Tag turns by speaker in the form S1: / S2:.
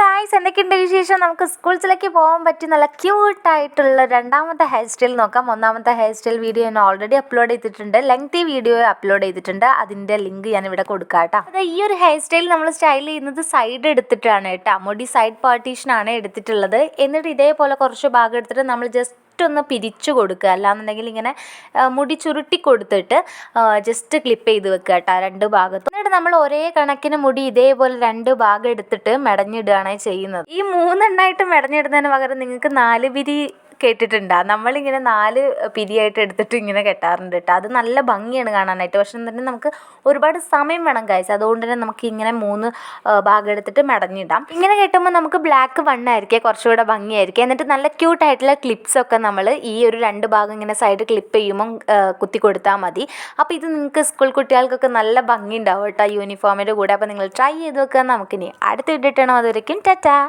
S1: Guys, എന്തൊക്കെയുണ്ട് വിശേഷം? നമുക്ക് സ്കൂൾസിലേക്ക് പോകാൻ പറ്റിയ നല്ല ക്യൂട്ടായിട്ടുള്ള രണ്ടാമത്തെ ഹെയർ സ്റ്റൈൽ നോക്കാം. ഒന്നാമത്തെ ഹെയർ സ്റ്റൈൽ വീഡിയോ ഞാൻ ഓൾറെഡി അപ്ലോഡ് ചെയ്തിട്ടുണ്ട്, ലെങ്തി വീഡിയോ അപ്ലോഡ് ചെയ്തിട്ടുണ്ട്. അതിൻ്റെ ലിങ്ക് ഞാൻ ഇവിടെ കൊടുക്കാം കേട്ടോ. അത് ഈ ഒരു ഹെയർ സ്റ്റൈൽ നമ്മൾ സ്റ്റൈൽ ചെയ്യുന്നത് സൈഡ് എടുത്തിട്ടാണ് കേട്ടോ. മുടി സൈഡ് പാർട്ടീഷനാണ് എടുത്തിട്ടുള്ളത്. എന്നിട്ട് ഇതേപോലെ കുറച്ച് ഭാഗം എടുത്തിട്ട് നമ്മൾ ജസ്റ്റ് ഒന്ന് പിരിച്ചു കൊടുക്കുക, അല്ലാന്നുണ്ടെങ്കിൽ ഇങ്ങനെ മുടി ചുരുട്ടി കൊടുത്തിട്ട് ജസ്റ്റ് ക്ലിപ്പ് ചെയ്ത് വെക്കുക കേട്ടോ രണ്ട് ഭാഗത്തും. എന്നിട്ട് നമ്മൾ ഒരേ കണക്കിന് മുടി ഇതേപോലെ രണ്ട് ഭാഗം എടുത്തിട്ട് മെടഞ്ഞിടുകയാണ് ചെയ്യുന്നത്. ഈ മൂന്നെണ്ണമായിട്ട് മെടഞ്ഞിടുന്നതിന് പകരം നിങ്ങൾക്ക് 4 പിരി കേട്ടിട്ടുണ്ടോ? നമ്മളിങ്ങനെ 4 പിരിയായിട്ട് എടുത്തിട്ട് ഇങ്ങനെ കെട്ടാറുണ്ട് കേട്ടോ. അത് നല്ല ഭംഗിയാണ് കാണാനായിട്ട്. പക്ഷെ എന്നിട്ട് നമുക്ക് ഒരുപാട് സമയം വേണം ഗൈസ്. അതുകൊണ്ട് തന്നെ നമുക്ക് ഇങ്ങനെ 3 ഭാഗം എടുത്തിട്ട് മെടഞ്ഞിടാം. ഇങ്ങനെ കെട്ടുമ്പോൾ നമുക്ക് ബ്ലാക്ക് വണ്ണായിരിക്കും കുറച്ചുകൂടെ ഭംഗിയായിരിക്കും. എന്നിട്ട് നല്ല ക്യൂട്ടായിട്ടുള്ള ക്ലിപ്സൊക്കെ നമ്മൾ ഈ ഒരു 2 ഭാഗം ഇങ്ങനെ സൈഡ് ക്ലിപ്പ് ചെയ്യുമ്പം കുത്തി കൊടുത്താൽ മതി. അപ്പോൾ ഇത് നിങ്ങൾക്ക് സ്കൂൾ കുട്ടികൾക്കൊക്കെ നല്ല ഭംഗി ഉണ്ടാവും കേട്ടോ യൂണിഫോമിൻ്റെ കൂടെ. അപ്പോൾ നിങ്ങൾ ട്രൈ ചെയ്ത് നോക്കുക. നമുക്കിനി അടുത്ത് ഇട്ടിട്ടാണോ അതുവരയ്ക്കും ടാറ്റാ.